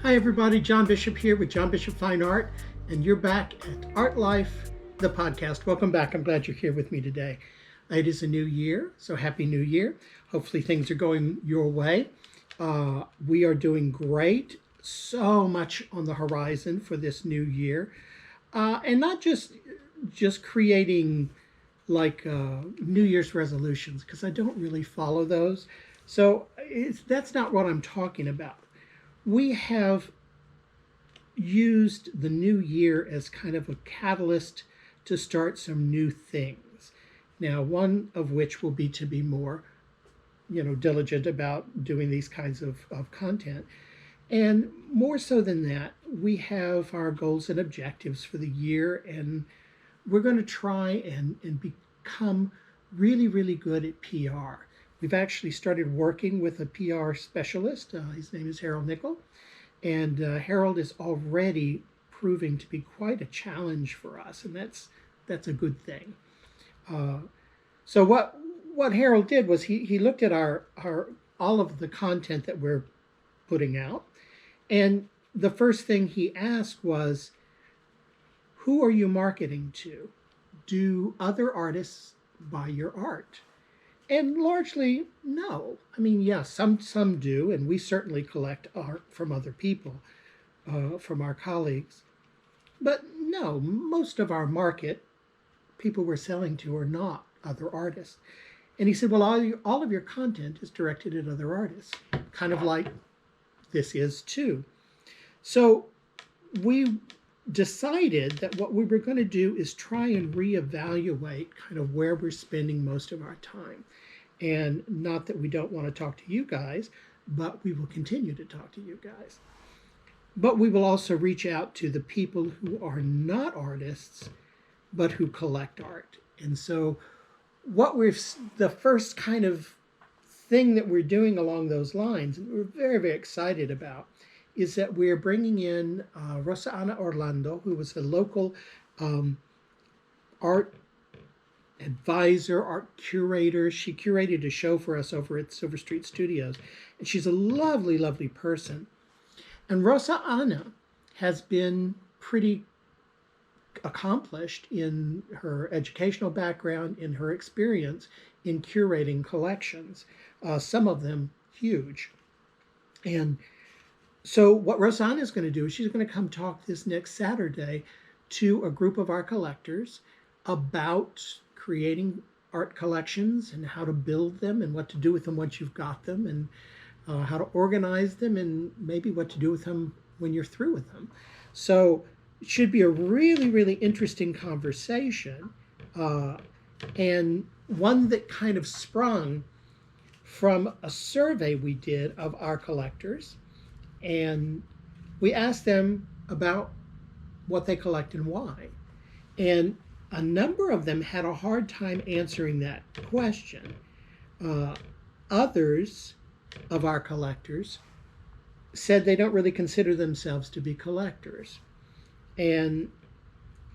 Hi everybody, John Bishop here with John Bishop Fine Art, and you're back at Art Life, the podcast. Welcome back. I'm glad you're here with me today. It is a new year, so happy new year. Hopefully things are going your way. We are doing great. So much on the horizon for this new year. And not just creating like New Year's resolutions, because I don't really follow those. So that's not what I'm talking about. We have used the new year as kind of a catalyst to start some new things. Now, one of which will be to be more, diligent about doing these kinds of content. And more so than that, we have our goals and objectives for the year, and we're going to try and become really, really good at PR. We've actually started working with a PR specialist. His name is Harold Nickel. And Harold is already proving to be quite a challenge for us. And that's a good thing. So what Harold did was he looked at our all of the content that we're putting out. And the first thing he asked was, who are you marketing to? Do other artists buy your art? And largely, no. I mean, yes, some do, and we certainly collect art from other people, from our colleagues. But no, most of our market, people we're selling to are not other artists. And he said, well, all of your content is directed at other artists, kind of like this is too. So we decided that what we were going to do is try and reevaluate kind of where we're spending most of our time. And not that we don't want to talk to you guys, but we will continue to talk to you guys. But we will also reach out to the people who are not artists, but who collect art. And so the first kind of thing that we're doing along those lines, and we're very, very excited about, is that we're bringing in Rosa Ana Orlando, who was a local art advisor, art curator. She curated a show for us over at Silver Street Studios. And she's a lovely, lovely person. And Rosa Ana has been pretty accomplished in her educational background, in her experience in curating collections, some of them huge. And so what Rosanna is going to do is she's going to come talk this next Saturday to a group of our collectors about creating art collections and how to build them and what to do with them once you've got them, and how to organize them, and maybe what to do with them when you're through with them. So it should be a really, really interesting conversation, and one that kind of sprung from a survey we did of our collectors. And we asked them about what they collect and why. And a number of them had a hard time answering that question. Others of our collectors said they don't really consider themselves to be collectors. And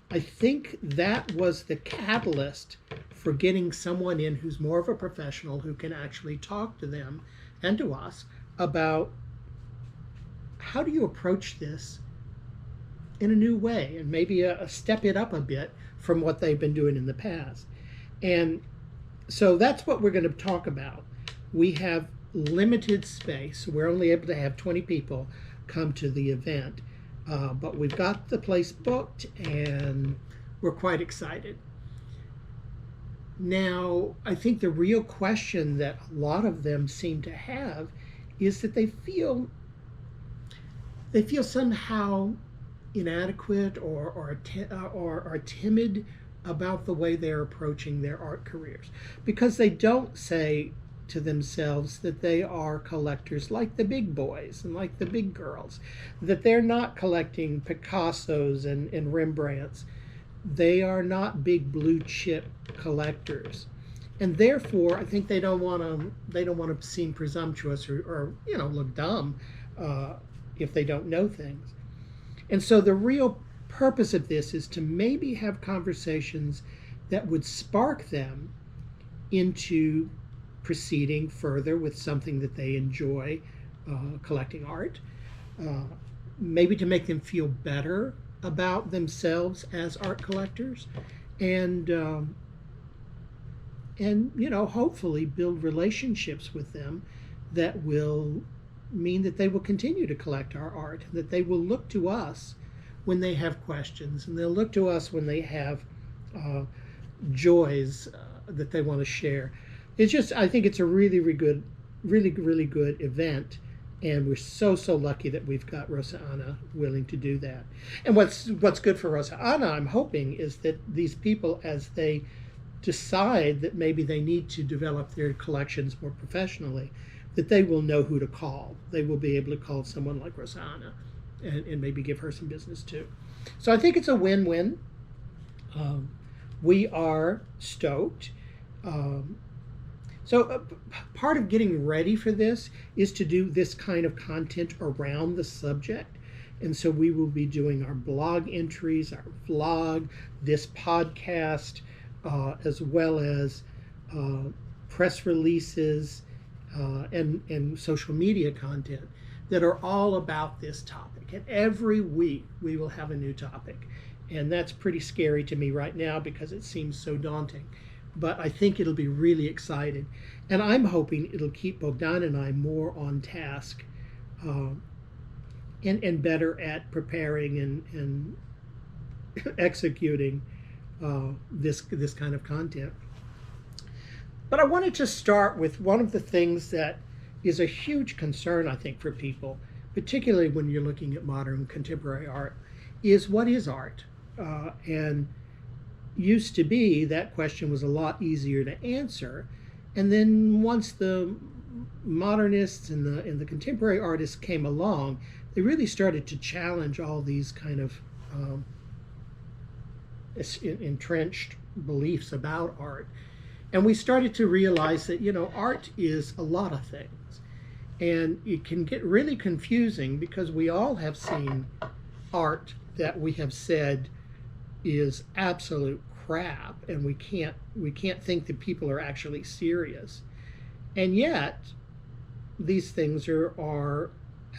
I think that was the catalyst for getting someone in who's more of a professional, who can actually talk to them and to us about how do you approach this in a new way, and maybe step it up a bit from what they've been doing in the past. And so that's what we're going to talk about. We have limited space. We're only able to have 20 people come to the event, but we've got the place booked, and we're quite excited. Now, I think the real question that a lot of them seem to have is that they feel somehow inadequate or timid about the way they're approaching their art careers, because they don't say to themselves that they are collectors like the big boys and like the big girls, that they're not collecting Picassos and Rembrandts. They are not big blue chip collectors. And therefore, I think they don't want to seem presumptuous or look dumb if they don't know things. And so the real purpose of this is to maybe have conversations that would spark them into proceeding further with something that they enjoy, collecting art, maybe to make them feel better about themselves as art collectors, and hopefully build relationships with them that will mean that they will continue to collect our art, that they will look to us when they have questions, and they'll look to us when they have joys that they want to share. It's just, I think it's a really, really good event, and we're so lucky that we've got Rosa Ana willing to do that. And what's good for Rosa Ana, I'm hoping, is that these people, as they decide that maybe they need to develop their collections more professionally, that they will know who to call. They will be able to call someone like Rosa Ana and maybe give her some business too. So I think it's a win-win. We are stoked. Part of getting ready for this is to do this kind of content around the subject. And so we will be doing our blog entries, our vlog, this podcast, as well as press releases and social media content that are all about this topic. And every week we will have a new topic. And that's pretty scary to me right now because it seems so daunting. But I think it'll be really exciting. And I'm hoping it'll keep Bogdan and I more on task and better at preparing and executing this kind of content. But I wanted to start with one of the things that is a huge concern, I think, for people, particularly when you're looking at modern contemporary art, is what is art? And used to be that question was a lot easier to answer. And then once the modernists and the contemporary artists came along, they really started to challenge all these kind of entrenched beliefs about art. And we started to realize that, art is a lot of things. And it can get really confusing because we all have seen art that we have said is absolute crap, and we can't think that people are actually serious. And yet, these things are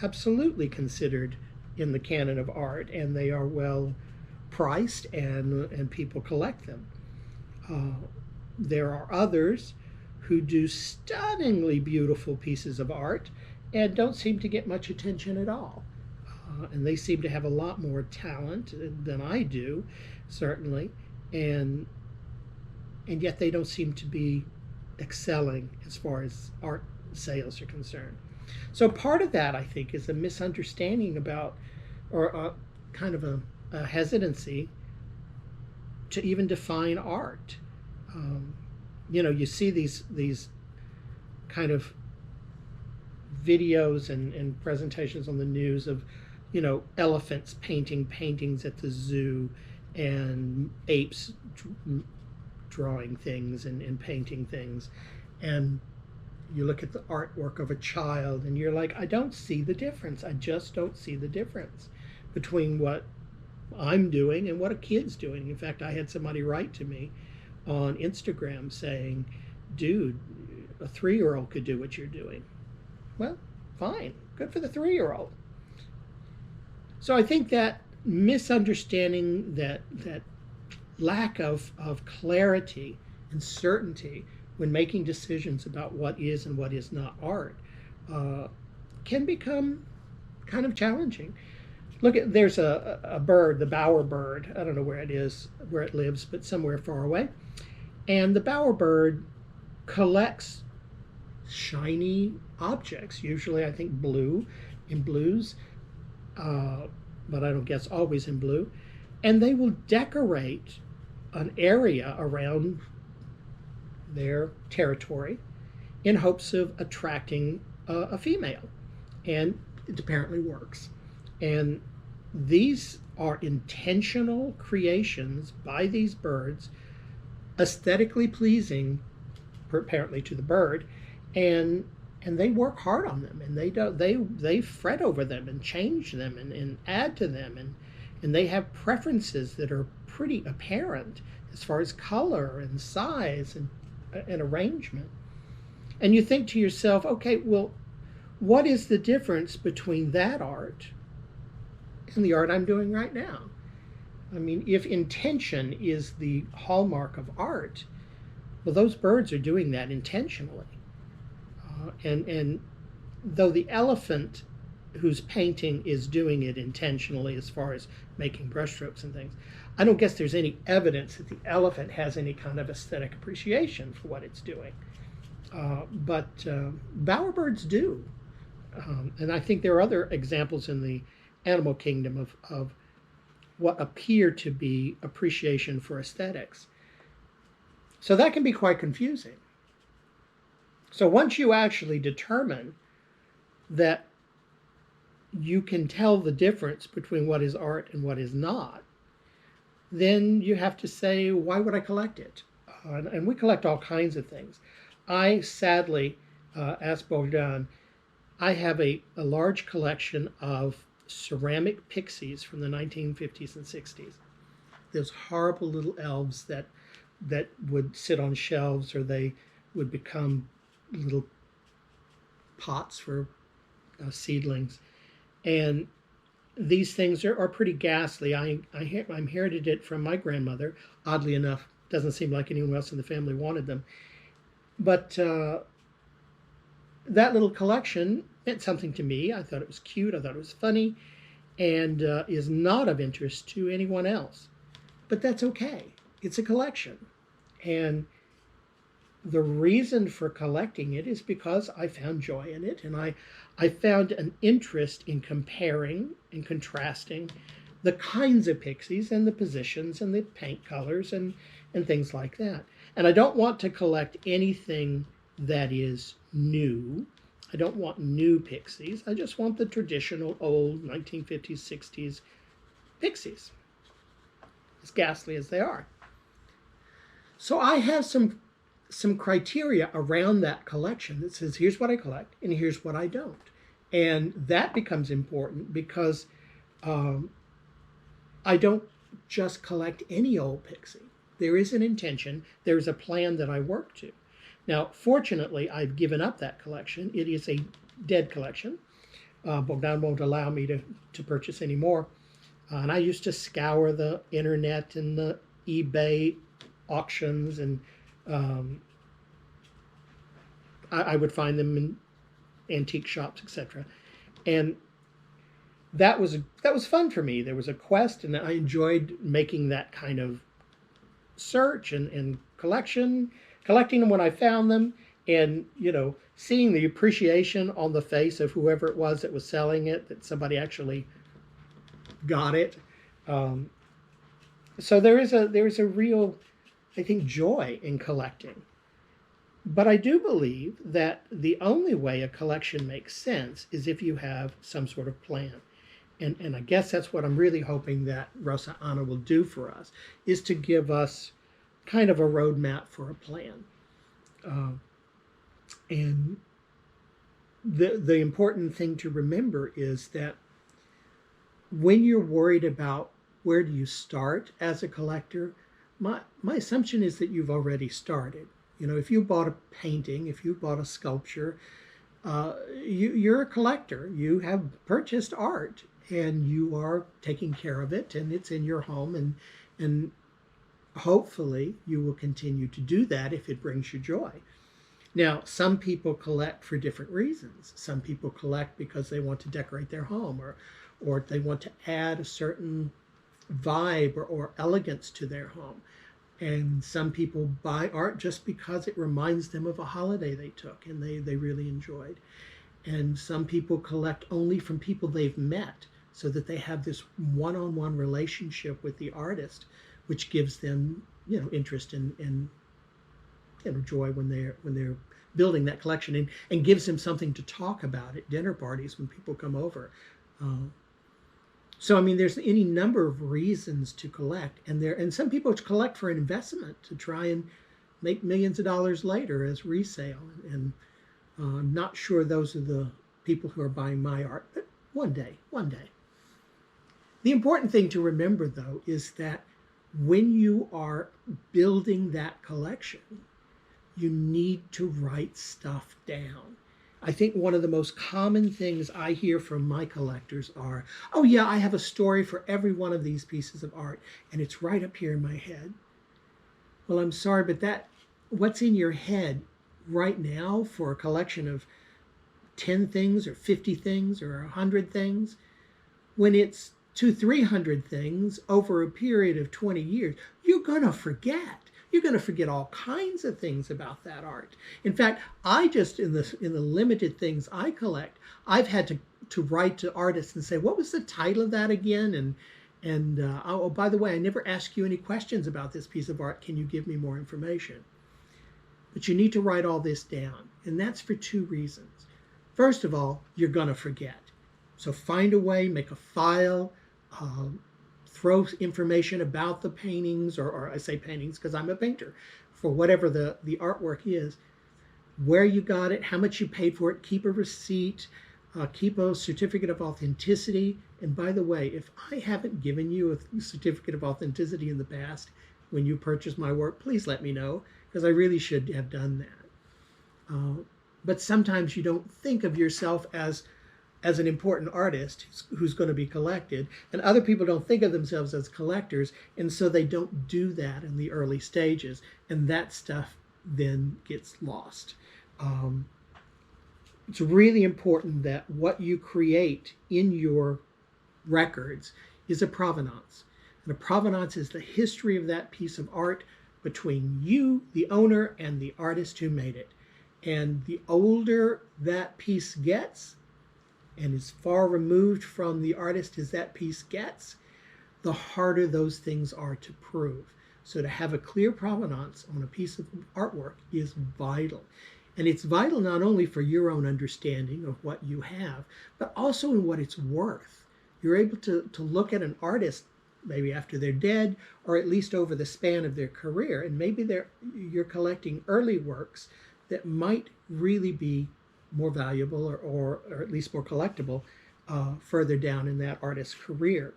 absolutely considered in the canon of art, and they are well priced, and people collect them. There are others who do stunningly beautiful pieces of art and don't seem to get much attention at all. And they seem to have a lot more talent than I do, certainly, and yet they don't seem to be excelling as far as art sales are concerned. So part of that, I think, is a misunderstanding about, or a kind of a hesitancy to even define art. You see these kind of videos and presentations on the news of, elephants painting paintings at the zoo and apes drawing things and painting things. And you look at the artwork of a child and you're like, I don't see the difference. I just don't see the difference between what I'm doing and what a kid's doing. In fact, I had somebody write to me on Instagram saying, dude, a 3-year-old could do what you're doing. Well, fine. Good for the 3-year-old. So I think that misunderstanding, that lack of clarity and certainty when making decisions about what is and what is not art can become kind of challenging. There's a bird, the bowerbird. I don't know where it lives, but somewhere far away. And the bowerbird collects shiny objects, usually I think blues, but I don't guess always in blue. And they will decorate an area around their territory in hopes of attracting a female. And it apparently works. And these are intentional creations by these birds, aesthetically pleasing, apparently, to the bird, and they work hard on them, and they fret over them and change them and add to them, and they have preferences that are pretty apparent as far as color and size and arrangement. And you think to yourself, okay, well, what is the difference between that art in the art I'm doing right now. I mean, if intention is the hallmark of art, well, those birds are doing that intentionally. And though the elephant whose painting is doing it intentionally as far as making brushstrokes and things, I don't guess there's any evidence that the elephant has any kind of aesthetic appreciation for what it's doing. But bowerbirds do. And I think there are other examples in the animal kingdom of what appear to be appreciation for aesthetics. So that can be quite confusing. So once you actually determine that you can tell the difference between what is art and what is not, then you have to say, why would I collect it? And we collect all kinds of things. I sadly asked Bogdan, I have a large collection of ceramic pixies from the 1950s and 60s. Those horrible little elves that would sit on shelves, or they would become little pots for seedlings. And these things are pretty ghastly. I inherited it from my grandmother. Oddly enough, doesn't seem like anyone else in the family wanted them. But that little collection meant something to me. I thought it was cute. I thought it was funny, and is not of interest to anyone else. But that's okay. It's a collection. And the reason for collecting it is because I found joy in it, and I found an interest in comparing and contrasting the kinds of pixies and the positions and the paint colors and things like that. And I don't want to collect anything that is new. I don't want new pixies. I just want the traditional old 1950s, 60s pixies, as ghastly as they are. So I have some criteria around that collection that says, here's what I collect and here's what I don't. And that becomes important because I don't just collect any old pixie. There is an intention. There's a plan that I work to. Now, fortunately, I've given up that collection. It is a dead collection. Bogdan won't allow me to purchase any more. And I used to scour the internet and the eBay auctions, and I would find them in antique shops, etc. And that was fun for me. There was a quest, and I enjoyed making that kind of search and collecting them when I found them, and seeing the appreciation on the face of whoever it was that was selling it, that somebody actually got it. So there is a real, I think, joy in collecting. But I do believe that the only way a collection makes sense is if you have some sort of plan. And I guess that's what I'm really hoping that Rosa Ana will do for us, is to give us kind of a roadmap for a plan. And the important thing to remember is that when you're worried about where do you start as a collector, my assumption is that you've already started. If you bought a painting, if you bought a sculpture, you're a collector. You have purchased art, and you are taking care of it, and it's in your home, and hopefully you will continue to do that if it brings you joy. Now, some people collect for different reasons. Some people collect because they want to decorate their home, or they want to add a certain vibe or elegance to their home. And some people buy art just because it reminds them of a holiday they took and they really enjoyed. And some people collect only from people they've met, so that they have this one-on-one relationship with the artist, which gives them, interest and joy when they're building that collection, and gives them something to talk about at dinner parties when people come over. So, there's any number of reasons to collect, and some people collect for an investment to try and make millions of dollars later as resale. And I'm not sure those are the people who are buying my art, but one day. The important thing to remember, though, is that when you are building that collection, you need to write stuff down. I think one of the most common things I hear from my collectors are, oh yeah, I have a story for every one of these pieces of art, and it's right up here in my head. Well, I'm sorry, but what's in your head right now for a collection of 10 things or 50 things or 100 things, when it's 300 things over a period of 20 years, you're going to forget. You're going to forget all kinds of things about that art. In fact, I just, in the limited things I collect, I've had to write to artists and say, what was the title of that again? And oh, by the way, I never asked you any questions about this piece of art. Can you give me more information? But you need to write all this down. And that's for two reasons. First of all, you're going to forget. So find a way, make a file, throw information about the paintings, or I say paintings because I'm a painter, for whatever the artwork is, where you got it, how much you paid for it, keep a receipt, keep a certificate of authenticity. And by the way, if I haven't given you a certificate of authenticity in the past when you purchase my work, please let me know, because I really should have done that. But sometimes you don't think of yourself as an important artist who's going to be collected, and other people don't think of themselves as collectors, and so they don't do that in the early stages, and that stuff then gets lost. It's really important that what you create in your records is a provenance, and a provenance is the history of that piece of art between you, the owner, and the artist who made it. And the older that piece gets, and as far removed from the artist as that piece gets, the harder those things are to prove. So to have a clear provenance on a piece of artwork is vital. And it's vital not only for your own understanding of what you have, but also in what it's worth. You're able to look at an artist maybe after they're dead, or at least over the span of their career, and maybe you're collecting early works that might really be more valuable or at least more collectible further down in that artist's career.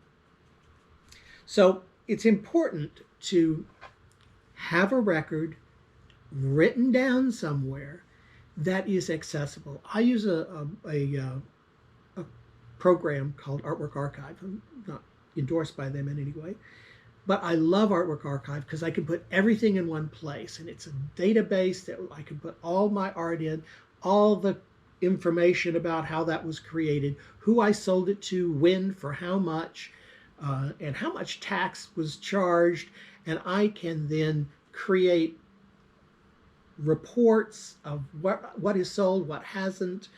So it's important to have a record written down somewhere that is accessible. I use a program called Artwork Archive. I'm not endorsed by them in any way, but I love Artwork Archive because I can put everything in one place, and it's a database that I can put all my art in, all the information about how that was created, who I sold it to, when, for how much, and how much tax was charged, and I can then create reports of what is sold, what hasn't,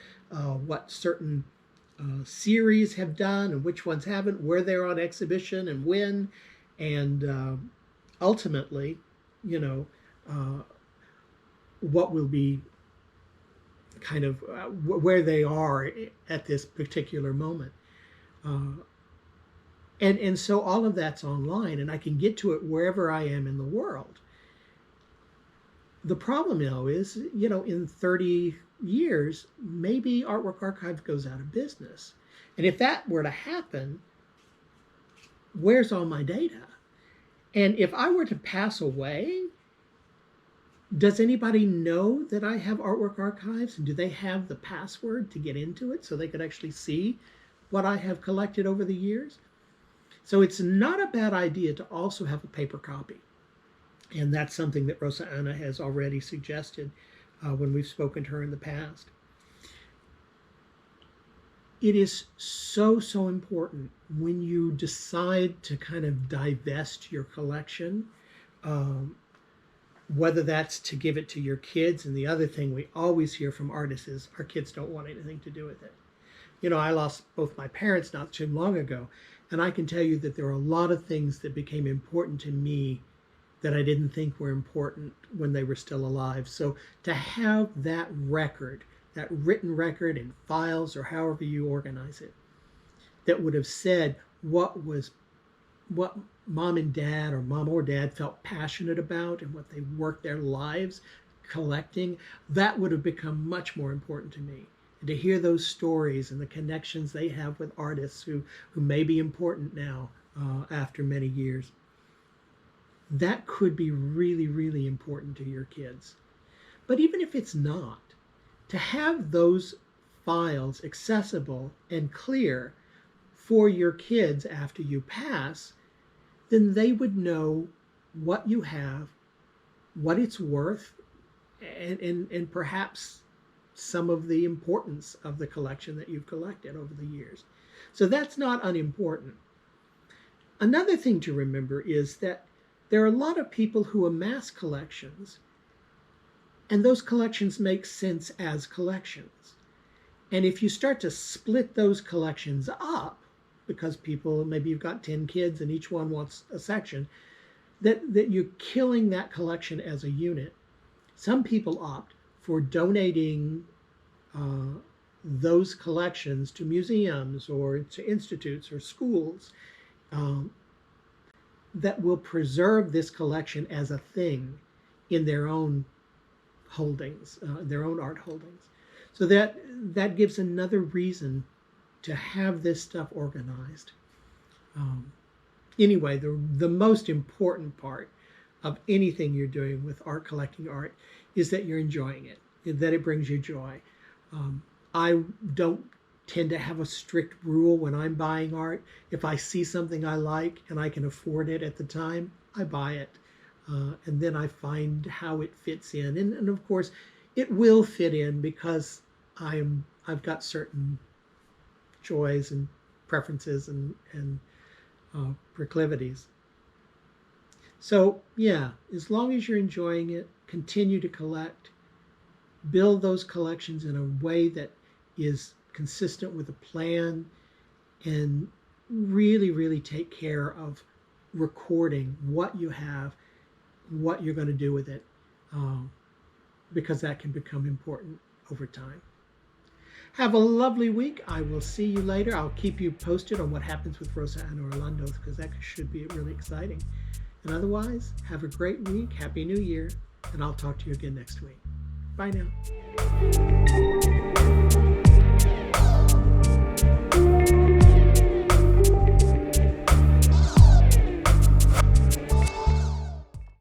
what certain series have done and which ones haven't, where they're on exhibition and when, and ultimately, what will be kind of where they are at this particular moment. And so all of that's online, and I can get to it wherever I am in the world. The problem, though, is, in 30 years, maybe Artwork Archive goes out of business. And if that were to happen, where's all my data? And if I were to pass away, does anybody know that I have Artwork Archives? And do they have the password to get into it so they could actually see what I have collected over the years? So it's not a bad idea to also have a paper copy. And that's something that Rosa Ana has already suggested when we've spoken to her in the past. It is so, so important when you decide to kind of divest your collection, whether that's to give it to your kids. And the other thing we always hear from artists is our kids don't want anything to do with it. I lost both my parents not too long ago, and I can tell you that there are a lot of things that became important to me that I didn't think were important when they were still alive. So to have that record, that written record in files or however you organize it, that would have said what mom and dad or mom or dad felt passionate about and what they worked their lives collecting, that would have become much more important to me. And to hear those stories and the connections they have with artists who may be important now after many years, that could be really, really important to your kids. But even if it's not, to have those files accessible and clear for your kids after you pass, then they would know what you have, what it's worth, and perhaps some of the importance of the collection that you've collected over the years. So that's not unimportant. Another thing to remember is that there are a lot of people who amass collections, and those collections make sense as collections. And if you start to split those collections up, because people, maybe you've got 10 kids and each one wants a section, that you're killing that collection as a unit. Some people opt for donating those collections to museums or to institutes or schools that will preserve this collection as a thing in their own holdings, their own art holdings. So that gives another reason to have this stuff organized. Anyway, the most important part of anything you're doing with art, collecting art, is that you're enjoying it, that it brings you joy. I don't tend to have a strict rule when I'm buying art. If I see something I like and I can afford it at the time, I buy it. And then I find how it fits in. And of course, it will fit in because I've got certain joys and preferences and proclivities. So yeah, as long as you're enjoying it, continue to collect, build those collections in a way that is consistent with a plan, and really, really take care of recording what you have, what you're going to do with it, because that can become important over time. Have a lovely week. I will see you later. I'll keep you posted on what happens with Rosa Ana Orlando, because that should be really exciting. And otherwise, have a great week. Happy New Year. And I'll talk to you again next week. Bye now.